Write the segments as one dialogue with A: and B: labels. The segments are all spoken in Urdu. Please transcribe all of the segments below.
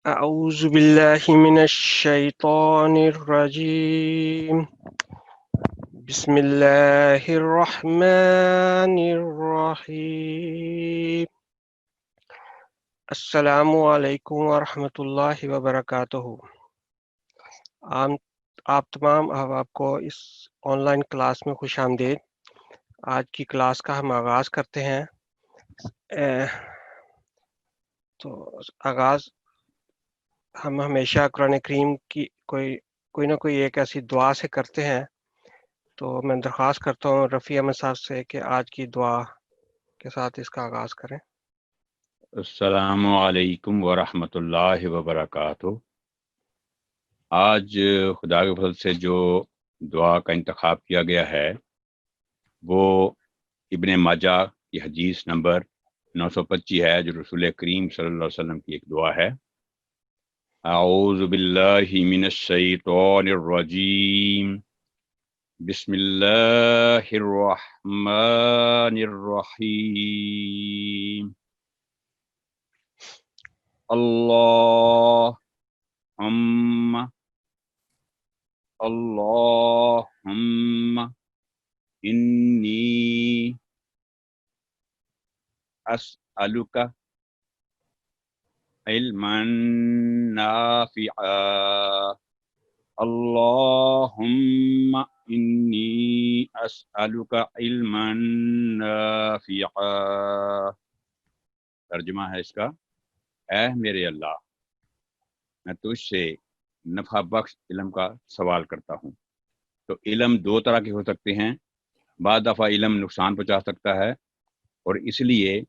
A: أعوذ بالله من الشيطان الرجيم بسم الله الرحمن الرحيم السلام علیکم ورحمۃ اللہ وبرکاتہ. عام آپ تمام احباب کو اس آن لائن کلاس میں خوش آمدید. آج کی کلاس کا ہم آغاز کرتے ہیں. تو آغاز ہم ہمیشہ قرآن کریم کی کوئی نہ کوئی ایک ایسی دعا سے کرتے ہیں. تو میں درخواست کرتا ہوں رفیع احمد صاحب سے کہ آج کی دعا کے ساتھ اس کا آغاز کریں.
B: السلام علیکم ورحمۃ اللہ وبرکاتہ. آج خدا کے فضل سے جو دعا کا انتخاب کیا گیا ہے وہ ابن ماجہ کی حدیث نمبر 925 ہے، جو رسول کریم صلی اللہ علیہ وسلم کی ایک دعا ہے. اعوذ باللہ من الشیطان الرجیم، بسم اللہ الرحمن الرحیم. اللہم انی اسألک علما نافعا. اللہم انی اسألک علما نافعا. ترجمہ ہے اس کا، اے میرے اللہ، میں تجھ سے نفع بخش علم کا سوال کرتا ہوں. تو علم دو طرح کے ہو سکتے ہیں. بعض دفعہ علم نقصان پہنچا سکتا ہے، اور اس لیے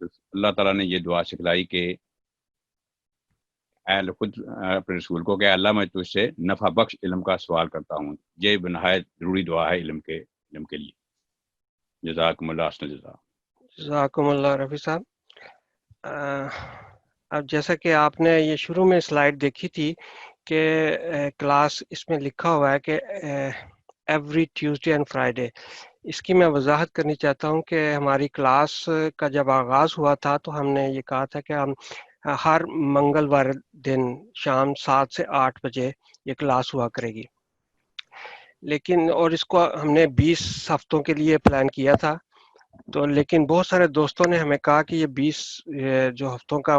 B: اللہ تعالیٰ نے یہ دعا سکھلائی کہ اے خود اپنے رسول کو کہ اللہ میں تجھ سے نفع بخش علم کا سوال کرتا ہوں. یہ بنہایت ضروری دعا ہے علم کے لیے. جزاکم اللہ احسن الجزا.
A: جزاکم اللہ رفیع صاحب. اب جیسا کہ آپ نے یہ شروع میں سلائیڈ دیکھی تھی کہ کلاس اس میں لکھا ہوا ہے کہ ایوری ٹیوزڈے اینڈ فرائیڈے. اس کی میں وضاحت کرنی چاہتا ہوں کہ ہماری کلاس کا جب آغاز ہوا تھا تو ہم نے یہ کہا تھا کہ ہم ہر منگلوار دن شام 7 سے 8 بجے یہ کلاس ہوا کرے گی. لیکن اور اس کو ہم نے 20 ہفتوں کے لیے پلان کیا تھا. تو لیکن بہت سارے دوستوں نے ہمیں کہا کہ یہ 20 جو ہفتوں کا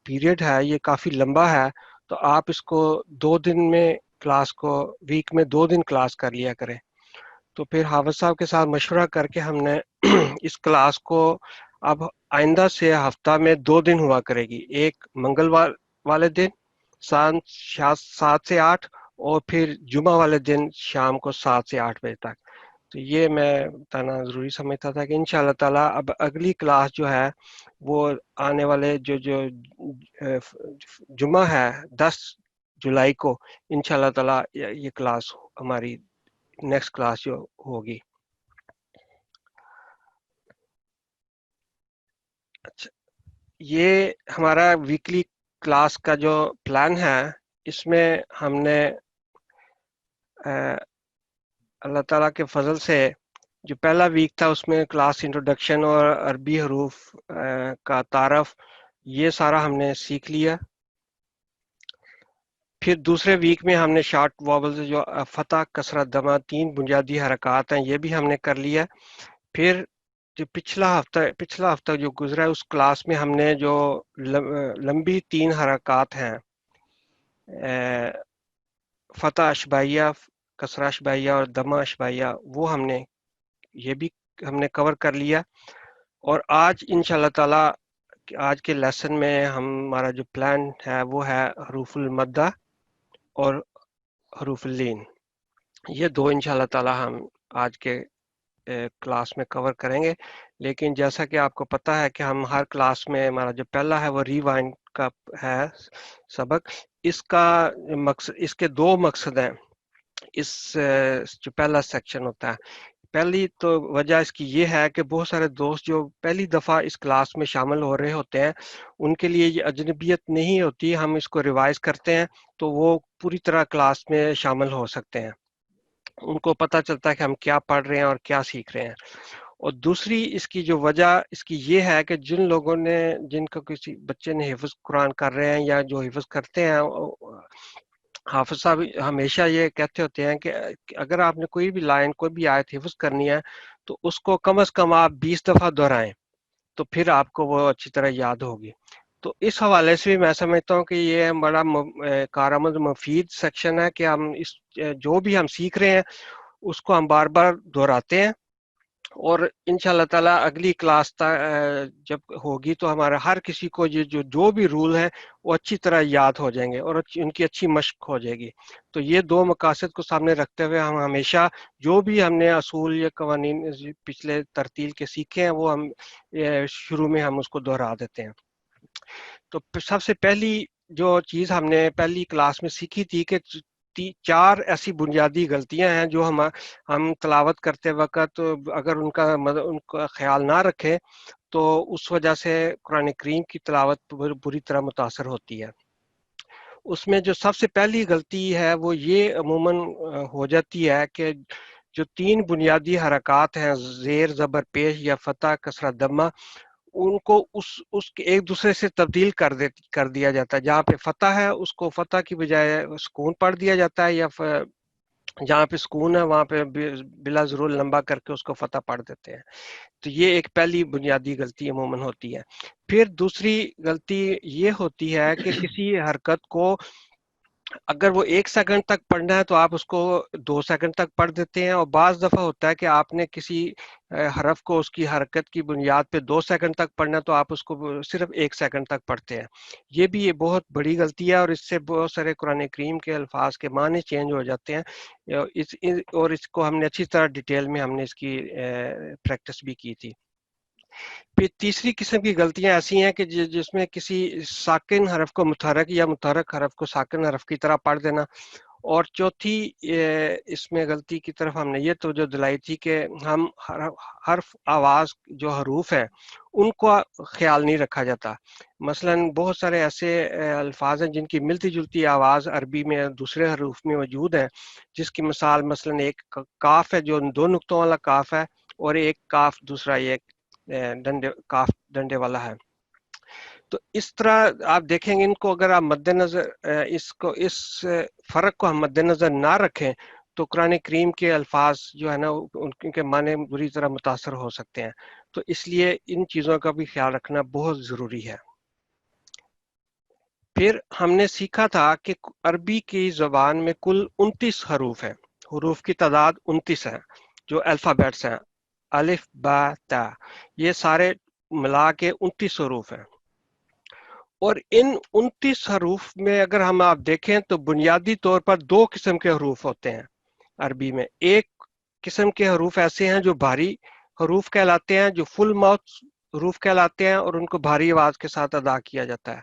A: پیریڈ ہے یہ کافی لمبا ہے، تو آپ اس کو 2 دن میں کلاس کو ویک میں 2 دن کلاس کر لیا کریں. تو پھر حافظ صاحب کے ساتھ مشورہ کر کے ہم نے اس کلاس کو اب آئندہ سے ہفتہ میں 2 دن ہوا کرے گی. ایک منگلوار والے دن 7 سے 8 اور پھر جمعہ والے دن شام کو 7 سے 8 بجے تک. تو یہ میں بتانا ضروری سمجھتا تھا کہ انشاءاللہ تعالیٰ اب اگلی کلاس جو ہے وہ آنے والے جو جمعہ ہے 10 جولائی کو انشاءاللہ تعالیٰ یہ کلاس ہماری نیکسٹ کلاس جو ہوگی. اچھا، یہ ہمارا ویکلی کلاس کا جو پلان ہے اس میں ہم نے اللہ تعالیٰ کے فضل سے جو پہلا ویک تھا اس میں کلاس انٹروڈکشن اور عربی حروف کا تعارف یہ سارا ہم نے سیکھ لیا. پھر دوسرے ویک میں ہم نے شارٹ وابلز جو فتح کسرت دمہ 3 بنیادی حرکات ہیں یہ بھی ہم نے کر لیا. پھر جو پچھلا ہفتہ جو گزرا ہے اس کلاس میں ہم نے جو لمبی 3 حرکات ہیں فتح اشباہیہ، کسرہ اشباہیہ اور دمہ اشباہیہ، وہ ہم نے یہ بھی ہم نے کور کر لیا. اور آج انشاءاللہ تعالی آج کے لیسن میں ہمارا جو پلان ہے وہ ہے حروف المدہ اور حروف اللین. یہ 2 انشاءاللہ تعالی ہم آج کے کلاس میں کور کریں گے. لیکن جیسا کہ آپ کو پتہ ہے کہ ہم ہر کلاس میں ہمارا جو پہلا ہے وہ ریوائنڈ کا ہے سبق. اس کا مقصد، اس کے 2 مقصد ہیں. اس جو پہلا سیکشن ہوتا ہے، پہلی تو وجہ اس کی یہ ہے کہ بہت سارے دوست جو پہلی دفعہ اس کلاس میں شامل ہو رہے ہوتے ہیں ان کے لیے یہ اجنبیت نہیں ہوتی. ہم اس کو ریوائز کرتے ہیں تو وہ پوری طرح کلاس میں شامل ہو سکتے ہیں، ان کو پتہ چلتا ہے کہ ہم کیا پڑھ رہے ہیں اور کیا سیکھ رہے ہیں. اور دوسری اس کی جو وجہ اس کی یہ ہے کہ جن لوگوں نے جن کو کسی بچے نے حفظ قرآن کر رہے ہیں یا جو حفظ کرتے ہیں، حافظ صاحب ہمیشہ یہ کہتے ہوتے ہیں کہ اگر آپ نے کوئی بھی لائن کوئی بھی آیت حفظ کرنی ہے تو اس کو کم از کم آپ 20 دفعہ دہرائیں، تو پھر آپ کو وہ اچھی طرح یاد ہوگی۔ تو اس حوالے سے بھی میں سمجھتا ہوں کہ یہ بڑا کارآمد مفید سیکشن ہے کہ ہم اس جو بھی ہم سیکھ رہے ہیں اس کو ہم بار بار دہراتے ہیں، اور انشاءاللہ تعالیٰ اگلی کلاس جب ہوگی تو ہمارا ہر کسی کو یہ جو بھی رول ہیں وہ اچھی طرح یاد ہو جائیں گے اور ان کی اچھی مشق ہو جائے گی۔ تو یہ دو مقاصد کو سامنے رکھتے ہوئے ہم ہمیشہ جو بھی ہم نے اصول یا قوانین پچھلے ترتیل کے سیکھے ہیں وہ ہم شروع میں ہم اس کو دہرا دیتے ہیں۔ تو سب سے پہلی جو چیز ہم نے پہلی کلاس میں سیکھی تھی کہ 4 ایسی بنیادی غلطیاں ہیں جو ہم تلاوت کرتے وقت اگر ان کا خیال نہ رکھیں تو اس وجہ سے قرآن کریم کی تلاوت بری طرح متاثر ہوتی ہے۔ اس میں جو سب سے پہلی غلطی ہے وہ یہ عموماً ہو جاتی ہے کہ جو 3 بنیادی حرکات ہیں زیر زبر پیش یا فتح کسرہ دمہ، ان کو اس کے ایک دوسرے سے تبدیل کر دیا جاتا ہے۔ جہاں پہ فتح ہے اس کو فتح کی بجائے سکون پڑھ دیا جاتا ہے، یا جہاں پہ سکون ہے وہاں پہ بلا ضرور لمبا کر کے اس کو فتح پڑھ دیتے ہیں۔ تو یہ ایک پہلی بنیادی غلطی عموماً ہوتی ہے۔ پھر دوسری غلطی یہ ہوتی ہے کہ کسی حرکت کو اگر وہ 1 سیکنڈ تک پڑھنا ہے تو آپ اس کو 2 سیکنڈ تک پڑھ دیتے ہیں، اور بعض دفعہ ہوتا ہے کہ آپ نے کسی حرف کو اس کی حرکت کی بنیاد پہ 2 سیکنڈ تک پڑھنا ہے تو آپ اس کو صرف 1 سیکنڈ تک پڑھتے ہیں۔ یہ بھی بہت بڑی غلطی ہے، اور اس سے بہت سارے قرآن کریم کے الفاظ کے معنی چینج ہو جاتے ہیں، اور اس کو ہم نے اچھی طرح ڈیٹیل میں ہم نے اس کی پریکٹس بھی کی تھی۔ پھر تیسری قسم کی غلطیاں ایسی ہیں کہ جس میں کسی ساکن حرف کو متحرک یا متحرک حرف کو ساکن حرف کی طرح پڑھ دینا۔ اور چوتھی اس میں غلطی کی طرف ہم نے یہ توجہ دلائی تھی کہ ہم حرف آواز جو حروف ہیں ان کو خیال نہیں رکھا جاتا۔ مثلا بہت سارے ایسے الفاظ ہیں جن کی ملتی جلتی آواز عربی میں دوسرے حروف میں موجود ہیں، جس کی مثال مثلا ایک کاف ہے جو 2 نقطوں والا کاف ہے، اور ایک کاف دوسرا ایک کاف ڈنڈے والا ہے۔ تو اس طرح آپ دیکھیں گے ان کو اگر آپ مد نظر اس فرق کو ہم مد نظر نہ رکھیں تو قرآن کریم کے الفاظ جو ہے نا ان کے معنی بری طرح متاثر ہو سکتے ہیں۔ تو اس لیے ان چیزوں کا بھی خیال رکھنا بہت ضروری ہے۔ پھر ہم نے سیکھا تھا کہ عربی کی زبان میں کل 29 حروف ہیں، حروف کی تعداد 29 ہے جو الفابیٹس ہیں، الف با تا، یہ سارے ملا کے 29 حروف ہیں۔ اور ان 29 حروف میں اگر ہم آپ دیکھیں تو بنیادی طور پر 2 قسم کے حروف ہوتے ہیں عربی میں۔ ایک قسم کے حروف ایسے ہیں جو بھاری حروف کہلاتے ہیں، جو فل ماؤتھ حروف کہلاتے ہیں اور ان کو بھاری آواز کے ساتھ ادا کیا جاتا ہے۔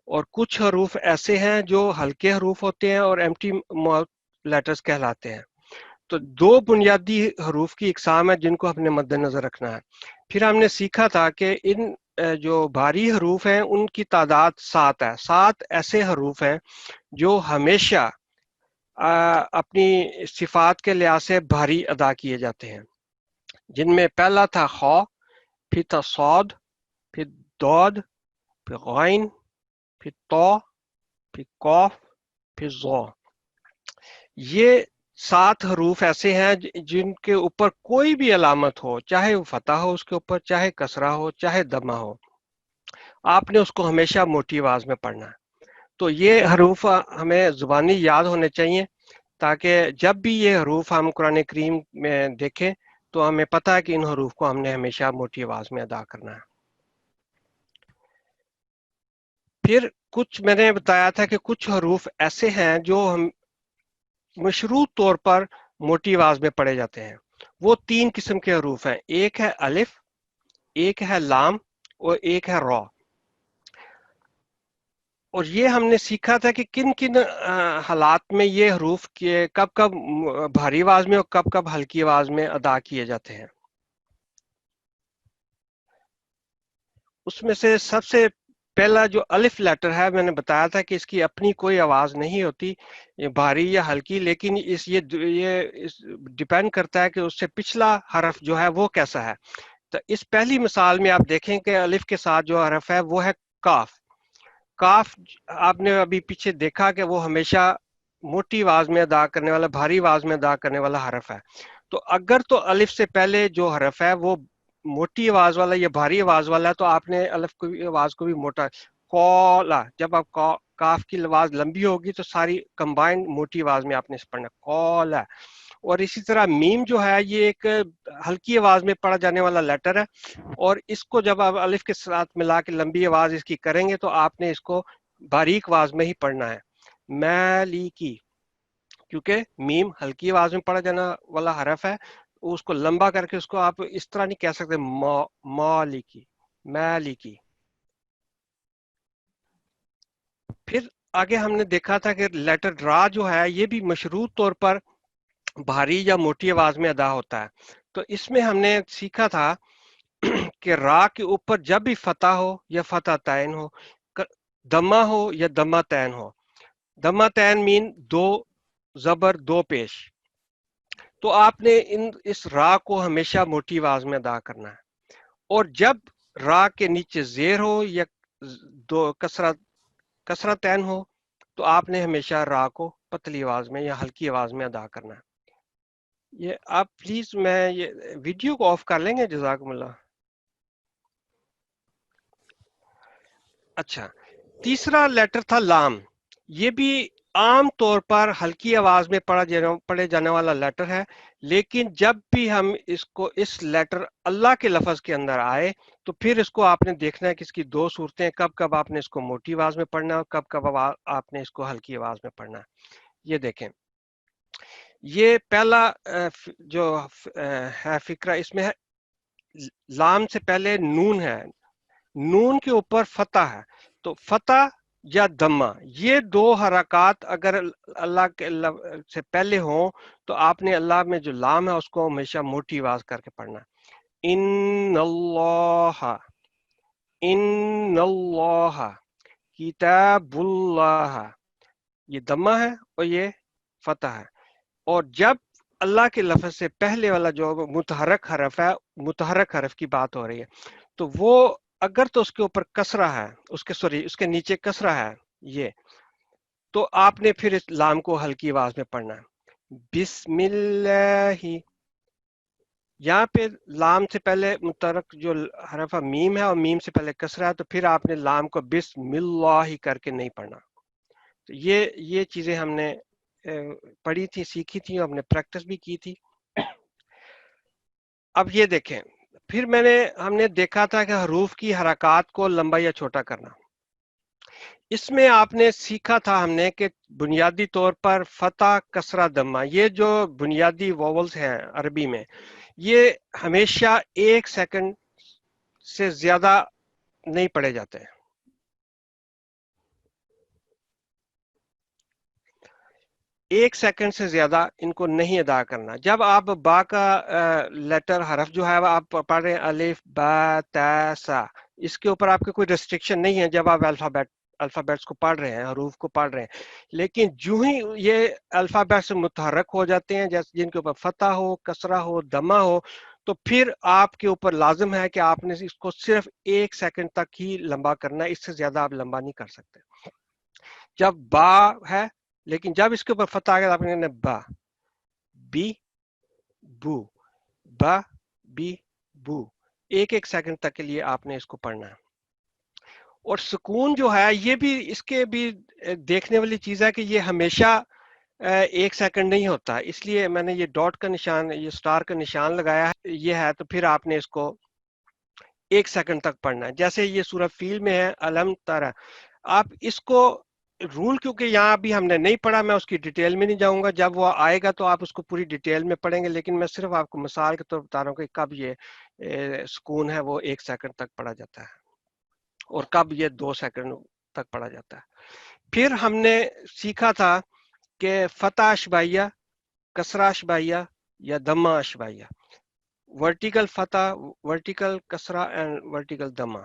A: اور کچھ حروف ایسے ہیں جو ہلکے حروف ہوتے ہیں اور ایمٹی ماؤتھ لیٹرز کہلاتے ہیں۔ تو 2 بنیادی حروف کی اقسام ہے جن کو ہم نے مد نظر رکھنا ہے۔ پھر ہم نے سیکھا تھا کہ ان جو بھاری حروف ہیں ان کی تعداد 7 ہے۔ 7 ایسے حروف ہیں جو ہمیشہ اپنی صفات کے لحاظ سے بھاری ادا کیے جاتے ہیں، جن میں پہلا تھا خا، پھر تھا صاد، پھر داد، پھر غین، پھر طا، پھر قاف، پھر ظا۔ یہ 7 حروف ایسے ہیں جن کے اوپر کوئی بھی علامت ہو، چاہے وہ فتح ہو اس کے اوپر، چاہے کسرہ ہو، چاہے دمہ ہو، آپ نے اس کو ہمیشہ موٹی آواز میں پڑھنا ہے۔ تو یہ حروف ہمیں زبانی یاد ہونے چاہیے تاکہ جب بھی یہ حروف ہم قرآن کریم میں دیکھیں تو ہمیں پتہ ہے کہ ان حروف کو ہم نے ہمیشہ موٹی آواز میں ادا کرنا ہے۔ پھر کچھ میں نے بتایا تھا کہ کچھ حروف ایسے ہیں جو ہم مشروط طور پر موٹی آواز میں پڑھے جاتے ہیں۔ وہ 3 قسم کے حروف ہیں، ایک ہے الف، ایک ہے لام، اور ایک ہے را۔ اور یہ ہم نے سیکھا تھا کہ کن کن حالات میں یہ حروف کب کب بھاری آواز میں اور کب کب ہلکی آواز میں ادا کیے جاتے ہیں۔ اس میں سے سب سے پہلا جو الف لیٹر ہے میں نے بتایا تھا کہ اس کی اپنی کوئی آواز نہیں ہوتی یہ بھاری یا ہلکی، لیکن یہ ڈیپینڈ کرتا ہے کہ اس سے پچھلا حرف جو ہے وہ کیسا ہے. تو اس پہلی مثال میں آپ دیکھیں کہ الف کے ساتھ جو حرف ہے وہ ہے کاف. کاف آپ نے ابھی پیچھے دیکھا کہ وہ ہمیشہ موٹی آواز میں ادا کرنے والا، بھاری آواز میں ادا کرنے والا حرف ہے. تو اگر تو الف سے پہلے جو حرف ہے وہ موٹی آواز والا یا بھاری آواز والا ہے تو آپ نے الف کو آواز کو بھی موٹا کولا. جب آپ کاف کی آواز لمبی ہوگی تو ساری کمبائنڈ موٹی آواز میں آپ نے پڑھنا کولا. اور اسی طرح میم جو ہے یہ ایک ہلکی آواز میں پڑھا جانے والا لیٹر ہے، اور اس کو جب آپ الف کے ساتھ ملا کے لمبی آواز اس کی کریں گے تو آپ نے اس کو باریک آواز میں ہی پڑھنا ہے. میلیکی، کیونکہ میم ہلکی آواز میں پڑھا جانا والا حرف ہے، اس کو لمبا کر کے اس کو آپ اس طرح نہیں کہہ سکتے مالکی میلیکی. پھر آگے ہم نے دیکھا تھا کہ لیٹر را جو ہے یہ بھی مشروط طور پر بھاری یا موٹی آواز میں ادا ہوتا ہے. تو اس میں ہم نے سیکھا تھا کہ را کے اوپر جب بھی فتح ہو یا فتح تعین ہو، دمہ ہو یا دمہ تعین ہو. دمہ تعین مین دو زبر دو پیش، تو آپ نے اس را کو ہمیشہ موٹی آواز میں ادا کرنا ہے. اور جب را کے نیچے زیر ہو یا دو کسرت تعین ہو تو آپ نے ہمیشہ را کو پتلی آواز میں یا ہلکی آواز میں ادا کرنا ہے. یہ آپ پلیز میں یہ ویڈیو کو آف کر لیں گے، جزاکم اللہ. اچھا، تیسرا لیٹر تھا لام. یہ بھی عام طور پر ہلکی آواز میں پڑھے جانے والا لیٹر ہے، لیکن جب بھی ہم اس لیٹر اللہ کے لفظ کے اندر آئے تو پھر اس کو آپ نے دیکھنا ہے کہ اس کی دو صورتیں، کب کب آپ نے اس کو موٹی آواز میں پڑھنا ہے اور کب کب آپ نے اس کو ہلکی آواز میں پڑھنا ہے. یہ دیکھیں، یہ پہلا جو ہے فقرہ، اس میں ہے لام سے پہلے نون ہے، نون کے اوپر فتح ہے. تو فتح یا دمہ، یہ دو حرکات اگر اللہ کے سے پہلے ہوں تو آپ نے اللہ میں جو لام ہے اس کو ہمیشہ موٹی آواز کر کے پڑھنا. ان اللہ، ان اللہ، کتاب اللہ، یہ دمہ ہے اور یہ فتح ہے. اور جب اللہ کے لفظ سے پہلے والا جو متحرک حرف ہے، متحرک حرف کی بات ہو رہی ہے، تو وہ اگر تو اس کے اوپر کسرہ ہے، اس کے نیچے کسرہ ہے یہ، تو آپ نے پھر اس لام کو ہلکی آواز میں پڑھنا ہے. بسم اللہ، یہاں پہ لام سے پہلے متحرک جو حرف میم ہے اور میم سے پہلے کسرہ ہے، تو پھر آپ نے لام کو بسم اللہ کر کے نہیں پڑھنا. تو یہ چیزیں ہم نے پڑھی تھی، سیکھی تھی اور ہم نے پریکٹس بھی کی تھی. اب یہ دیکھیں، پھر ہم نے دیکھا تھا کہ حروف کی حرکات کو لمبا یا چھوٹا کرنا. اس میں آپ نے سیکھا تھا ہم نے کہ بنیادی طور پر فتح، کسرہ، دمہ، یہ جو بنیادی ووولز ہیں عربی میں، یہ ہمیشہ 1 سیکنڈ سے زیادہ نہیں پڑھے جاتے ہیں. 1 سیکنڈ سے زیادہ ان کو نہیں ادا کرنا. جب آپ با کا لیٹر حرف جو ہے آپ پڑھ رہے ہیں الف با تا سا، اس کے اوپر آپ کے کوئی ریسٹرکشن نہیں ہے جب آپ الفابیٹس کو پڑھ رہے ہیں، حروف کو پڑھ رہے ہیں. لیکن جو ہی یہ الفابیٹس متحرک ہو جاتے ہیں، جیسے جن کے اوپر فتح ہو، کسرہ ہو، دمہ ہو، تو پھر آپ کے اوپر لازم ہے کہ آپ نے اس کو صرف 1 سیکنڈ تک ہی لمبا کرنا ہے، اس سے زیادہ آپ لمبا نہیں کر سکتے. جب با ہے، لیکن جب اس کے اوپر فتح آ گیا آپ نے با، بی، بو، با، بی، بو، 1 سیکنڈ تک کے لیے آپ نے اس کو پڑھنا ہے. اور سکون جو ہے یہ بھی اس کے بھی دیکھنے والی چیز ہے کہ یہ ہمیشہ 1 سیکنڈ نہیں ہوتا، اس لیے میں نے یہ ڈاٹ کا نشان، یہ سٹار کا نشان لگایا ہے، یہ ہے تو پھر آپ نے اس کو 1 سیکنڈ تک پڑھنا ہے. جیسے یہ سورہ فیل میں ہے الم ترى، آپ اس کو رول، کیونکہ یہاں ابھی ہم نے نہیں پڑھا، میں اس کی ڈیٹیل میں نہیں جاؤں گا، جب وہ آئے گا تو آپ اس کو پوری ڈیٹیل میں پڑھیں گے، لیکن میں صرف آپ کو مثال کے طور بتا رہا ہوں کہ کب یہ سکون ہے وہ 1 سیکنڈ تک پڑھا جاتا ہے اور کب یہ 2 سیکنڈ تک پڑھا جاتا ہے. پھر ہم نے سیکھا تھا کہ فتح اشبائیہ، کسرہ اشبائیہ یا دمہ اشبائیہ، ورٹیکل فتح، ورٹیکل کسرہ اینڈ ورٹیکل دمہ.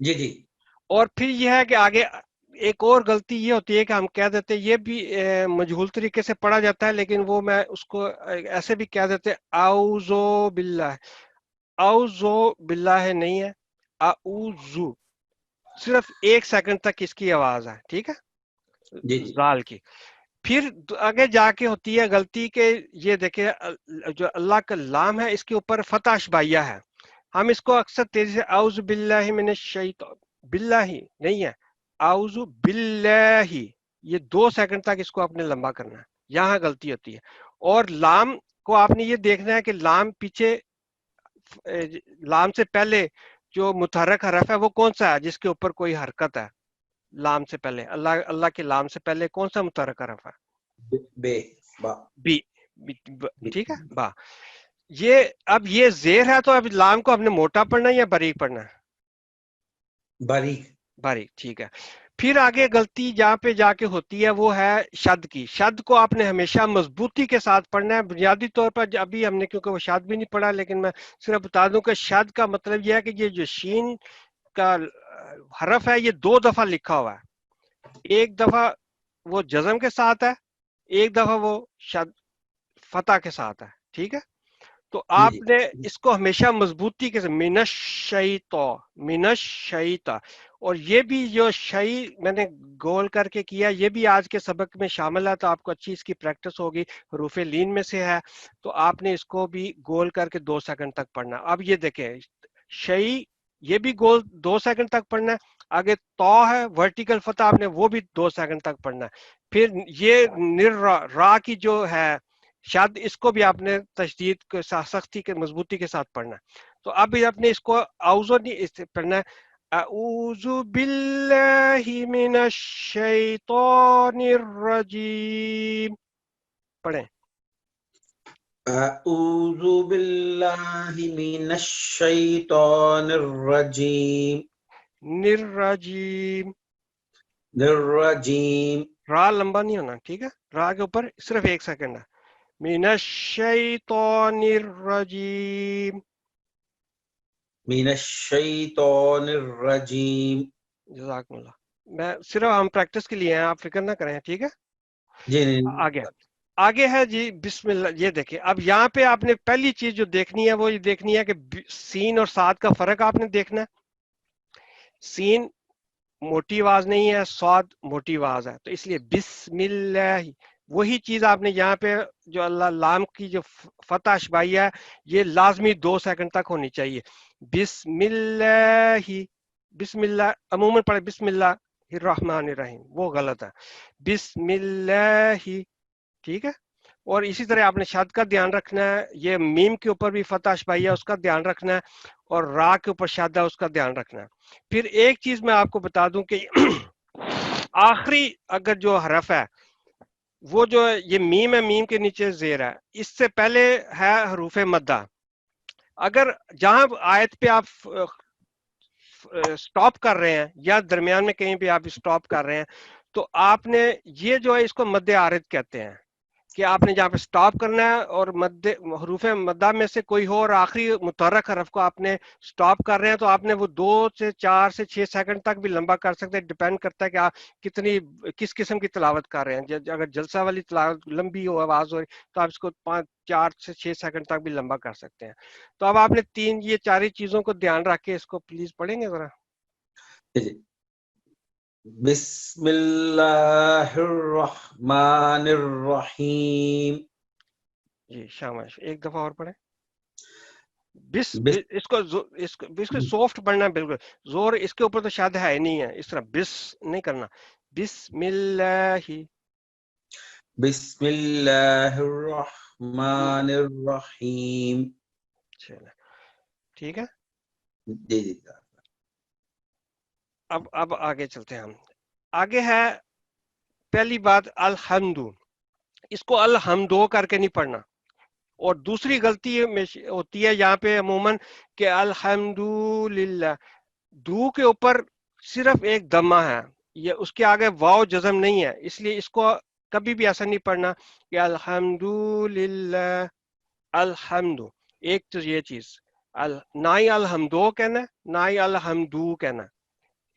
C: جی جی
A: اور پھر یہ ہے کہ آگے ایک اور غلطی یہ ہوتی ہے کہ ہم کہہ دیتے ہیں، یہ بھی مجہول طریقے سے پڑھا جاتا ہے، لیکن وہ میں اس کو ایسے بھی کہہ دیتے اعوذ باللہ، اعوذ باللہ نہیں ہے، اعوذ، صرف 1 سیکنڈ تک اس کی آواز ہے، ٹھیک ہے،
C: جی جی
A: زال کی۔ پھر آگے جا کے ہوتی ہے غلطی کہ یہ دیکھیں جو اللہ کا لام ہے اس کے اوپر فتح اشباعیہ ہے، ہم اس کو اکثر تیزی سے اعوذ باللہ من الشیطان، باللہ نہیں ہے، اعوذ باللہ، یہ 2 سیکنڈ تک اس کو آپ نے لمبا کرنا ہے، یہاں غلطی ہوتی ہے۔ اور لام کو آپ نے یہ دیکھنا ہے کہ لام پیچھے، لام سے پہلے جو متحرک حرف ہے وہ کون سا ہے جس کے اوپر کوئی حرکت ہے؟ لام سے پہلے، اللہ کے لام سے پہلے کون سا متحرک حرف ہے؟
C: بے با
A: بی،
C: بی
A: ٹھیک ہے، با۔ یہ اب یہ زیر ہے تو اب لام کو ہم نے موٹا پڑھنا ہے یا باریک پڑھنا ہے؟
C: باریک
A: باریک، ٹھیک ہے۔ پھر آگے غلطی جہاں پہ جا کے ہوتی ہے وہ ہے شد کی۔ شد کو آپ نے ہمیشہ مضبوطی کے ساتھ پڑھنا ہے، بنیادی طور پر ابھی ہم نے کیونکہ وہ شد بھی نہیں پڑھا، لیکن میں صرف بتا دوں کہ شد کا مطلب یہ ہے کہ یہ جو شین کا حرف ہے یہ 2 دفعہ لکھا ہوا ہے، ایک دفعہ وہ جزم کے ساتھ ہے، ایک دفعہ وہ شد فتح کے ساتھ ہے، ٹھیک ہے۔ تو
C: جی
A: آپ
C: جی
A: نے اس کو ہمیشہ مضبوطی کے ساتھ منش شیطا، منش شیطا، اور یہ بھی جو شعی میں نے گول کر کے کیا یہ بھی آج کے سبق میں شامل ہے، تو آپ کو اچھی اس کی پریکٹس ہوگی، حروف لین میں سے ہے، تو آپ نے اس کو بھی گول کر کے 2 سیکنڈ تک پڑھنا۔ اب یہ دیکھیں شعی، یہ بھی گول 2 سیکنڈ تک پڑھنا ہے، آگے تو ہے ورٹیکل فتح آپ نے وہ بھی 2 سیکنڈ تک پڑھنا ہے، پھر یہ نر را کی جو ہے شاید اس کو بھی آپ نے تشدید کے ساتھ، سختی کے، مضبوطی کے ساتھ پڑھنا ہے۔ تو اب آپ نے اس کو اعوذ نہیں پڑھنا ہے، اعوذ باللہ من الشیطان الرجیم، پڑھیں۔
C: اعوذ باللہ من الشیطان الرجیم
A: نرجیم،
C: الرجیم
A: را لمبا نہیں ہونا، ٹھیک ہے، را کے اوپر صرف 1 سیکنڈ ہے، من الشیطان الرجیم۔
C: من الشیطان الرجیم
A: جزاکم اللہ، میں صرف ہم پریکٹس کے لیے ہیں، آپ فکر نہ کریں، ٹھیک ہے۔
C: جی
A: آگے آگے ہے جی بسم اللہ، یہ دیکھیں اب یہاں پہ آپ نے پہلی چیز جو دیکھنی ہے وہ یہ دیکھنی ہے کہ سین اور صاد کا فرق آپ نے دیکھنا ہے۔ سین موٹی آواز نہیں ہے، صاد موٹی آواز ہے، تو اس لیے بسم اللہ، وہی چیز آپ نے یہاں پہ جو اللہ لام کی جو فتح اشباعیہ ہے یہ لازمی 2 سیکنڈ تک ہونی چاہیے۔ بسم اللہ، بسم اللہ عموماً پڑھے بسم اللہ الرحمن الرحیم، وہ غلط ہے، بسم اللہ، ٹھیک ہے۔ اور اسی طرح آپ نے شد کا دھیان رکھنا ہے، یہ میم کے اوپر بھی فتح اشباعیہ اس کا دھیان رکھنا ہے، اور را کے اوپر شد ہے اس کا دھیان رکھنا ہے۔ پھر ایک چیز میں آپ کو بتا دوں کہ آخری اگر جو حرف ہے وہ جو یہ میم ہے، میم کے نیچے زیر ہے، اس سے پہلے ہے حروف مدہ، اگر جہاں آیت پہ آپ سٹاپ کر رہے ہیں یا درمیان میں کہیں پہ آپ سٹاپ کر رہے ہیں تو آپ نے یہ جو ہے اس کو مد عارض کہتے ہیں، کہ آپ نے جہاں پہ سٹاپ کرنا ہے اور حروف مدہ میں سے کوئی ہو اور آخری متحرک حرف کو آپ نے سٹاپ کر رہے ہیں تو آپ نے وہ 2 سے 4 سے 6 سیکنڈ تک بھی لمبا کر سکتے ہیں، ڈیپینڈ کرتا ہے کہ آپ کتنی کس قسم کی تلاوت کر رہے ہیں۔ اگر جلسہ والی تلاوت لمبی ہو، آواز ہو رہی، تو آپ اس کو 4 سے 6 سیکنڈ تک بھی لمبا کر سکتے ہیں۔ تو اب آپ نے یہ 4 چیزوں کو دھیان رکھ کے اس کو پلیز پڑھیں گے ذرا۔
C: جی بسم اللہ الرحمن الرحیم
A: جی شامش، ایک دفعہ اور پڑھیں۔
C: بس
A: اس کو سافٹ پڑھنا ہے، بالکل زور اس کے اوپر تو شاید ہے ہی نہیں ہے، اس طرح بس نہیں کرنا، بسم اللہ،
C: بسم اللہ الرحمن الرحیم
A: چلے ٹھیک ہے۔
C: جی جی
A: اب آگے چلتے ہیں ہم، آگے ہے پہلی بات الحمد، اس کو الحمدو کر کے نہیں پڑھنا، اور دوسری غلطی ہوتی ہے یہاں پہ عموماً کہ الحمد للہ، دو کے اوپر صرف ایک دمہ ہے، یہ اس کے آگے واو جزم نہیں ہے، اس لیے اس کو کبھی بھی ایسا نہیں پڑھنا کہ الحمد للہ، الحمد، ایک تو یہ چیز نہ ہی الحمدو کہنا نہ ہی الحمدو کہنا،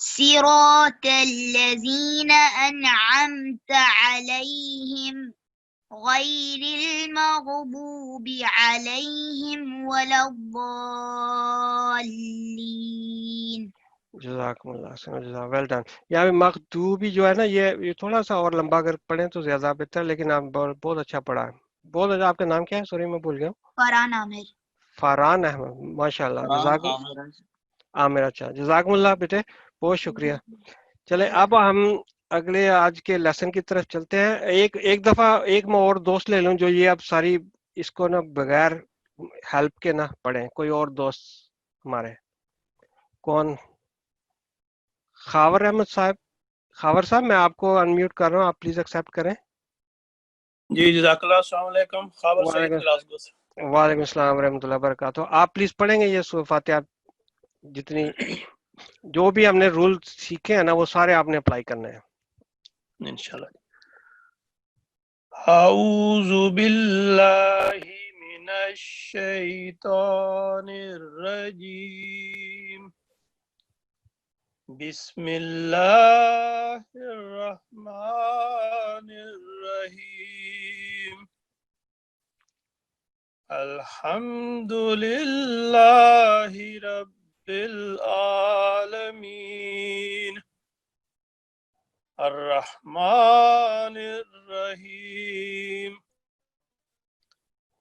D: صراط الذين أنعمت عليهم غير المغضوب عليهم ولا الضالين.
A: جزاکم اللہ خیر، ویل ڈن. یہاں پہ مغدوبی جو ہے نا، یہ تھوڑا سا اور لمبا اگر پڑھیں تو زیادہ بہتر، لیکن آپ بہت اچھا پڑھا ہے. بہت اچھا. آپ کا نام کیا ہے؟ سوری میں بھول گیا ہوں.
D: فرحان عامر.
A: فاران احمد، ماشاء اللہ.
E: فرحان
A: جزاک
E: عامر ہے.
A: عامر. اچھا، جزاکم اللہ بیٹے، بہت شکریہ. چلیں اب ہم اگلے آج کے لیسن کی طرف چلتے ہیں. ایک دفعہ میں اور دوست لے لوں جو یہ اب ساری اس کو نا بغیر ہیلپ کے نہ پڑھیں. کوئی اور دوست ہمارے کون؟ خاور احمد صاحب. خاور صاحب میں آپ کو انمیوٹ کر رہا ہوں، آپ پلیز ایکسیپٹ کریں.
F: جی جزاک اللہ. السلام علیکم. خابر سعید گلاسگو سے.
A: وعلیکم السلام ورحمۃ اللہ وبرکاتہ. آپ پلیز پڑھیں گے یہ سورہ فاتحہ. جتنی جو بھی ہم نے رول سیکھے ہیں نا وہ سارے آپ نے اپلائی کرنے ہیں
F: انشاءاللہ. اعوذ باللہ من الشیطان الرجیم. بسم اللہ الرحمن الرحیم. الحمد للہ رب العالمین الرحمن الرحیم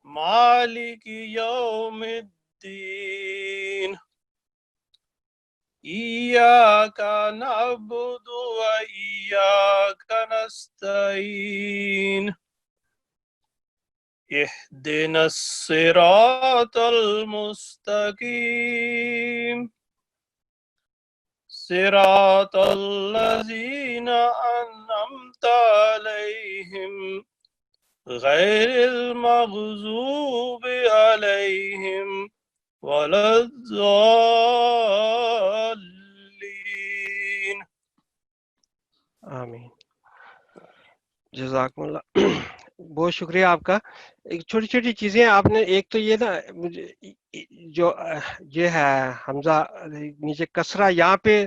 F: مالک یوم الدین ایاک نعبد و ایاک نستعین اهدنا الصراط المستقیم صراط الذین انعمت علیہم غیر المغضوب علیہم ولا الضالین.
A: آمین. جزاکم اللہ. بہت شکریہ آپ کا. ایک چھوٹی چھوٹی چیزیں آپ نے، ایک تو یہ نا جو یہ ہے حمزہ نیچے کسرہ، یہاں پہ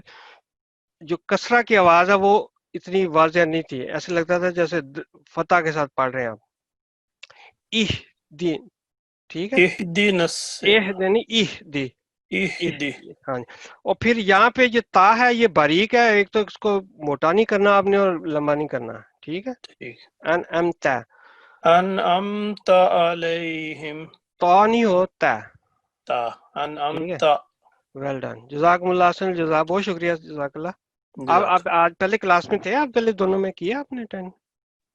A: جو کسرہ کی آواز ہے وہ اتنی واضح نہیں تھی، ایسے لگتا تھا جیسے فتح کے ساتھ پڑھ رہے ہیں آپ. دین، ٹھیک ہے،
F: اہدنا
A: دی.
F: اہدی.
A: ہاں جی. اور پھر یہاں پہ یہ تا ہے یہ باریک ہے، ایک تو اس کو موٹا نہیں کرنا آپ نے اور لمبا نہیں کرنا، ٹھیک ہے. ان ام تا،
F: انعمت علیہم.
A: تو نہیں ہو تا.
F: تا
A: ٹھیک ہے،
F: انعمت.
A: Well done. جزاکم اللہ حسن جزا، بہت شکریہ. جزاک اللہ. آپ آج پہلے کلاس میں تھے؟ آپ پہلے دونوں میں کیا آپ نے ٹائم؟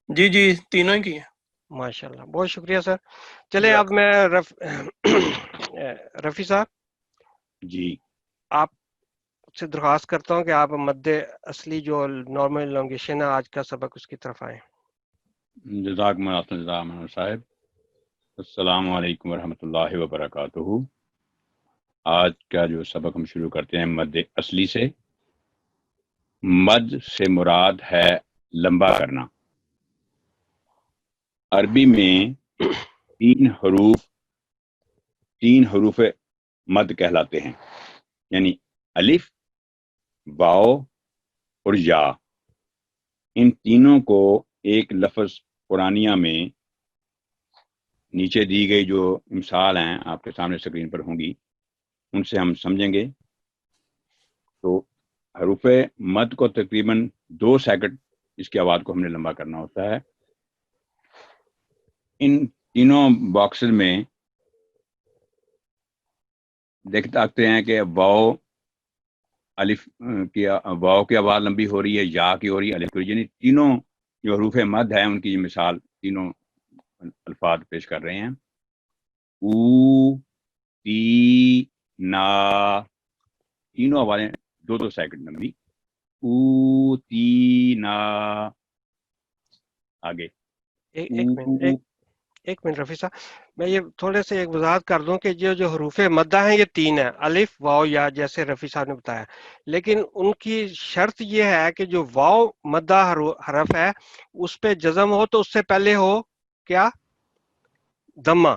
F: جی جی تینوں ہی کی ہیں.
A: ماشاء اللہ، بہت شکریہ سر. چلے اب میں رفیع صاحب
B: جی
A: آپ سے درخواست کرتا ہوں کہ آپ مد اصلی جو نارمل الانگیشن ہے آج کا سبق اس کی طرف آئیں.
B: جزاکم اللہ صاحب. السلام علیکم ورحمۃ اللہ وبرکاتہ. آج کا جو سبق ہم شروع کرتے ہیں مد اصلی سے. مد سے مراد ہے لمبا کرنا. عربی میں تین حروف مد کہلاتے ہیں، یعنی الف، واو اور یا. ان تینوں کو ایک لفظ قرآنیہ میں نیچے دی گئی جو مثال ہیں آپ کے سامنے اسکرین پر ہوں گی، ان سے ہم سمجھیں گے. تو حروف مد کو تقریباً 2 سیکنڈ اس کی آواز کو ہم نے لمبا کرنا ہوتا ہے. ان تینوں باکسز میں دیکھ سکتے ہیں کہ واو کی آواز لمبی ہو رہی ہے، یا کی ہو رہی ہے، الف کی ہو رہی ہے. یعنی تینوں جو حروف مد ہیں ان کی مثال تینوں الفاظ پیش کر رہے ہیں. او، تی، نا، تینوں آوازیں 2 سیکنڈ لمبی. او، تی، نا. آگے
A: ایک منٹ رفیع صاحب، میں یہ تھوڑے سے ایک وضاحت کر دوں کہ جو حروف مدہ ہیں یہ 3 ہیں، الف، واو، یا، جیسے رفیع صاحب نے بتایا. لیکن ان کی شرط یہ ہے کہ جو واو مدہ حرف ہے اس پہ جزم ہو تو اس سے پہلے ہو کیا؟ دمہ.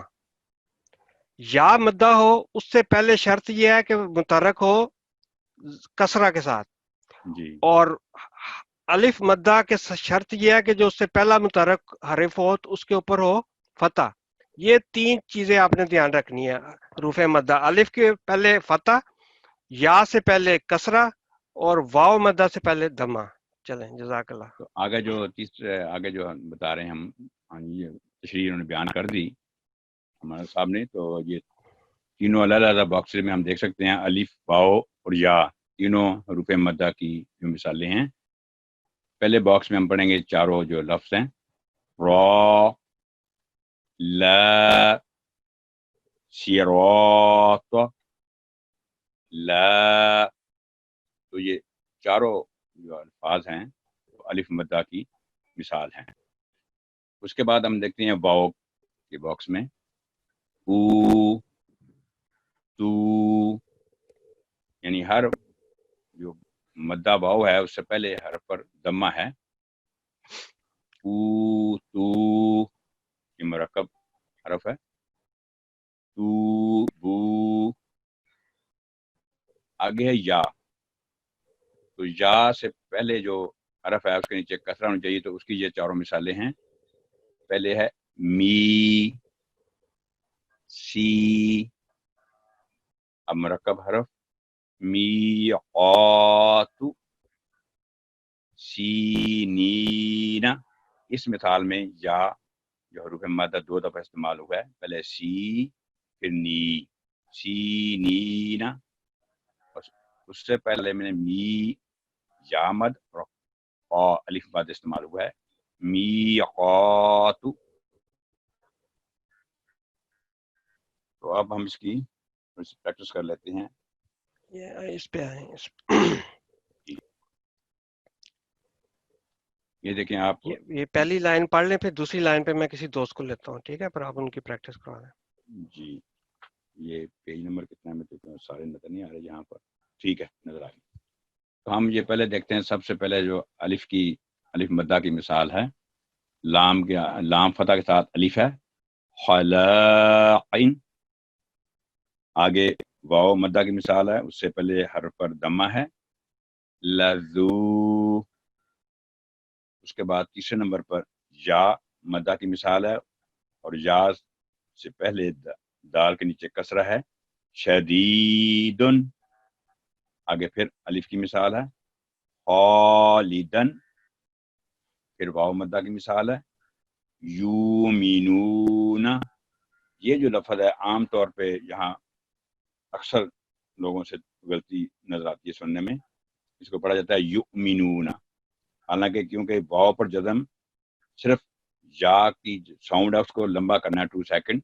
A: یا مدہ ہو اس سے پہلے شرط یہ ہے کہ متحرک ہو کسرہ کے ساتھ.
B: جی
A: اور الف مدہ کے شرط یہ ہے کہ جو اس سے پہلا متحرک حرف ہو تو اس کے اوپر ہو فتح. یہ تین چیزیں آپ نے دھیان رکھنی ہے حروف مدہ. الف کے پہلے فتح، یا سے پہلے کسرہ، اور واو مدہ سے پہلے دمہ. چلیں جزاک اللہ.
B: تو آگے جو تیسرے آگے جو بتا رہے ہیں ہم، یہ تشریح انہوں نے بیان کر دی ہمارے صاحب نے. تو یہ تینوں الگ الگ باکس میں ہم دیکھ سکتے ہیں، الف، واو اور یا، تینوں حروف مدہ کی جو مثالیں ہیں. پہلے باکس میں ہم پڑھیں گے چاروں جو لفظ ہیں، را، لا، صراط، لا. تو یہ چاروں جو الفاظ ہیں وہ الف مدہ کی مثال ہیں. اس کے بعد ہم دیکھتے ہیں واو کے باکس میں، او، تو، یعنی ہر جو مدہ واو ہے اس سے پہلے حرف پر دمہ ہے. او، تو، یہ مرکب حرف ہے. تو، بو. آگے ہے یا. تو یا سے پہلے جو حرف ہے اس کے نیچے کسرہ ہونا چاہیے. تو اس کی یہ چاروں مثالیں ہیں. پہلے ہے می، سی، اب مرکب حرف، میقات، سینین. اس مثال میں یا جو حروف مدہ دو دفعہ استعمال ہوا ہے، پہلے سی پھر نی، سینین. اس سے پہلے میں نے می، یا مد اور الف مد استعمال ہوا ہے، میقات. تو اب ہم اس کی پریکٹس کر لیتے ہیں.
A: یہ اس پہ آئیں.
B: یہ دیکھیں آپ،
A: یہ پہلی لائن پڑھ لیں، پھر دوسری لائن پہ میں کسی دوست کو لیتا ہوں، ٹھیک ہے؟ پر آپ ان کی پریکٹس کروا دیں.
B: جی یہ پیج نمبر کتنا ہے؟ میں سارے نظر نہیں آ رہے یہاں پر. ٹھیک ہے، نظر آ گئی. تو ہم یہ پہلے دیکھتے ہیں. سب سے پہلے جو الف مدہ کی مثال ہے، لام فتح کے ساتھ الف ہے، خلاقین. آگے واو مدہ کی مثال ہے، اس سے پہلے حرف پر دمہ ہے، لذو. اس کے بعد تیسرے نمبر پر یا مدہ کی مثال ہے، اور یا سے پہلے دال کے نیچے کسرہ ہے، شدیدن. آگے پھر الف کی مثال ہے، خالدن. پھر واو مدہ کی مثال ہے، یومینون. یہ جو لفظ ہے عام طور پہ یہاں اکثر لوگوں سے غلطی نظر آتی ہے سننے میں. اس کو پڑھا جاتا ہے یؤمنون، حالانکہ کیونکہ واو پر جزم صرف یا کی ساؤنڈ ہے اس کو لمبا کرنا ہے 2 سیکنڈ،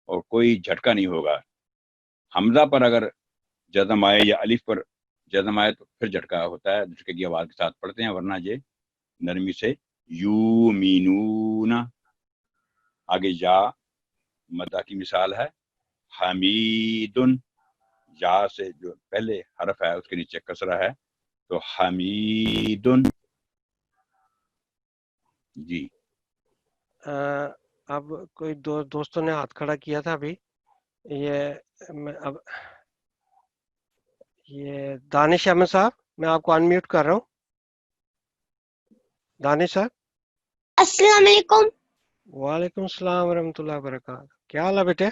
B: اور کوئی جھٹکا نہیں ہوگا. حمزہ پر اگر جزم آئے یا الف پر جزم آئے تو پھر جھٹکا ہوتا ہے، جھٹکے کی آواز کے ساتھ پڑھتے ہیں، ورنہ یہ نرمی سے یومینون. آگے یا مدہ کی مثال ہے، حمیدن. یا سے جو پہلے حرف ہے اس کے نیچے کسرہ ہے، تو حمیدن. جی
A: اب کوئی دوستوں نے ہاتھ کھڑا کیا تھا ابھی. اب یہ دانش احمد صاحب، میں آپ کو انمیوٹ کر رہا ہوں. دانش صاحب.
G: السلام علیکم.
A: وعلیکم السلام ورحمۃ اللہ وبرکاتہ. کیا حال ہے بیٹے؟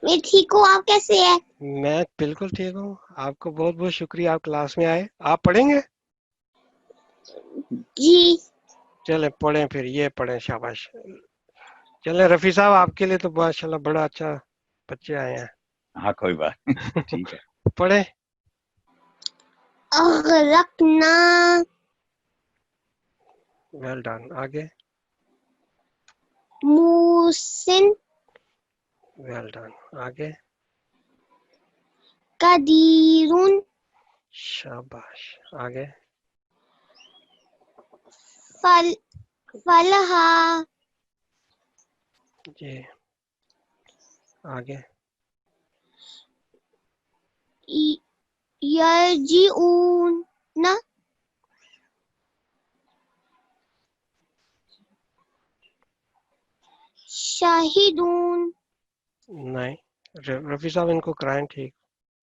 G: میں ٹھیک ہوں، آپ کیسے ہیں؟
A: میں بالکل ٹھیک ہوں. آپ کو بہت بہت شکریہ، آپ کلاس میں آئے. آپ پڑھیں گے؟
G: جی.
A: چلیں پڑھیں، پھر یہ پڑھیں. شاباش. چلیں رفیع صاحب، آپ کے لیے تو ماشاءاللہ بڑا اچھا بچے آئے ہیں.
B: ہاں کوئی بات ٹھیک ہے.
A: پڑھیں.
G: اغرقنا.
A: Well done. آگے.
G: موسن.
A: Well done. آگے.
G: قدیرون.
A: شاباش. آگے.
G: فلہا.
A: جی. آگے.
G: یرجعون. شاہدون.
A: نہیں، رفیع صاحب ان کو کرائیں. ٹھیک.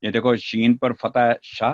B: یہ دیکھو شین پر فتح ہے، شاہ،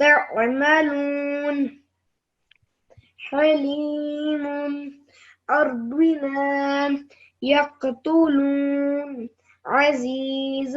G: تعملون حليم أرضنا يقتلون عزيز.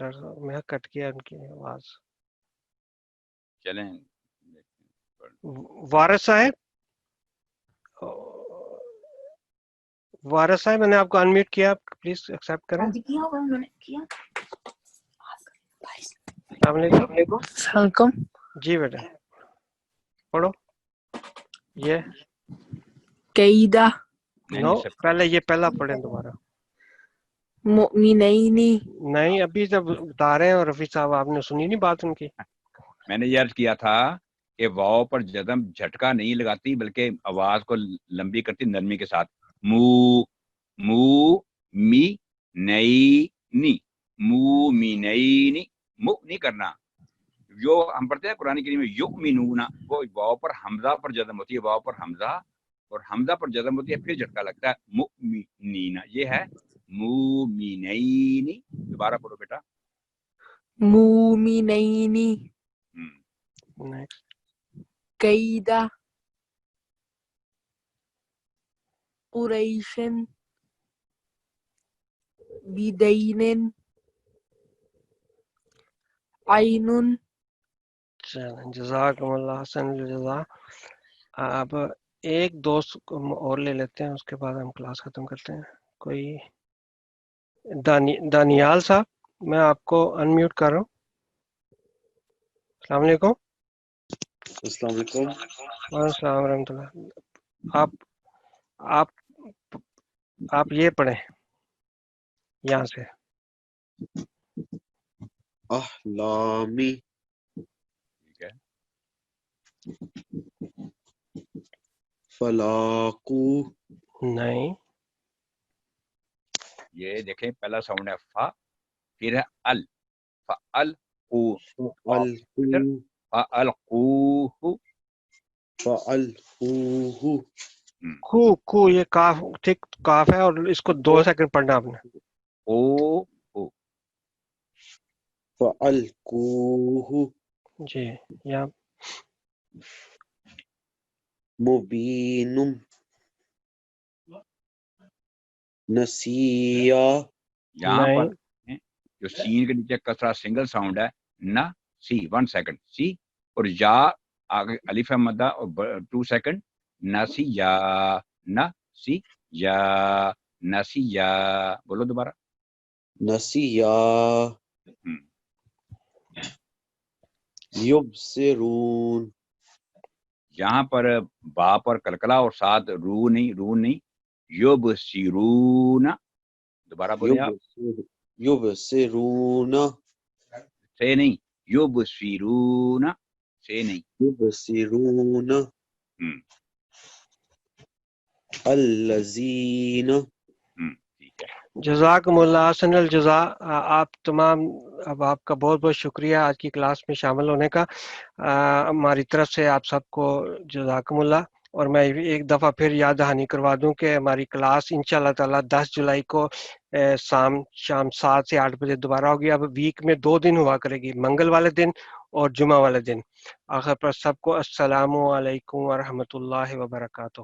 A: میں کٹ گیا ان کی آواز.
B: چلیں
A: وارث صاحب، وارث صاحب میں نے آپ کو انمیوٹ کیا، آپ پلیز ایکسیپٹ کریں.
G: کیا ہوگا انہوں نے کیا.
A: السلام علیکم.
G: السلام علیکم.
A: جی بیٹا پڑھو. یہ
G: قیدہ
A: نو پہلے یہ پہلا پڑھیں دوبارہ.
G: مؤمنینی.
A: نہیں ابھی جب بتا رہے ہیں، اور رفیع صاحب آپ نے سنی نہیں بات ان کی.
B: میں نے یہ عرض کیا تھا کہ واو پر جزم جھٹکا نہیں لگاتی بلکہ آواز کو لمبی کرتی نرمی کے ساتھ. مو مو می نئی نی، مو می نئی نی، مو نہیں کرنا. جو ہم پڑھتے ہیں قرآن کریم میں یؤمنون، وہ واو پر حمزہ پر جزم ہوتی ہے، واو پر حمزہ اور حمزہ پر جزم ہوتی ہے، پھر جھٹکا لگتا ہے. مؤمنین، یہ ہے مومنین. دوبارہ پڑھو بیٹا.
G: مومنینی.
A: نیکسٹ.
G: قیدہ قریشن بدین عین.
A: چلیں جزاکم اللہ حسن الجزا. اب ایک دوست کو اور لے لیتے ہیں، اس کے بعد ہم کلاس ختم کرتے ہیں. کوئی دانیال صاحب، میں آپ کو انمیوٹ کر رہا ہوں. السلام علیکم.
H: السلام علیکم.
A: وعلیکم السلام ورحمۃ اللہ. آپ یہ پڑھیں یہاں سے.
H: احلامی.
B: ٹھیک ہے.
H: فلاقو.
A: نہیں،
B: یہ دیکھیں پہلا ساؤنڈ ہے فا، پھر ہے ال، فالقو،
H: فالقو.
B: فالقوہ.
H: فالقوہ.
A: کو یہ کاف ٹھیک کاف ہے، اور اس کو 2 سیکنڈ پڑھنا آپ نے.
B: او
H: فالقوہ.
A: جی یہاں
H: مبین. نسیہ.
B: یہاں پر
A: نہیں،
B: جو سین کے نیچے کسرہ سنگل ساؤنڈ ہے، نہ سی 1 سیکنڈ سی، اور یا آگے الف ہے مدہ اور 2 سیکنڈ، نہ سی یا، نہ سی یا، نہ سی یا. بولو دوبارہ.
H: نسیہ. یبصرون.
B: یہاں پر با پر کلکلا اور ساتھ رو نہیں، یبصرون. دوبارہ بولیں آپ.
H: یبصرون.
B: سے نہیں، یبصرون، سے نہیں.
H: یبصرون. الذین.
B: ٹھیک ہے.
A: جزاکم اللہ حسن الجزا. آپ تمام، اب آپ کا بہت بہت شکریہ آج کی کلاس میں شامل ہونے کا. ہماری طرف سے آپ سب کو جزاکم اللہ. اور میں ایک دفعہ پھر یاد دہانی کروا دوں کہ ہماری کلاس انشاءاللہ تعالی 10 جولائی کو شام 7 سے 8 بجے دوبارہ ہوگی. اب ویک میں 2 دن ہوا کرے گی، منگل والے دن اور جمعہ والے دن. آخر پر سب کو السلام علیکم ورحمۃ اللہ وبرکاتہ.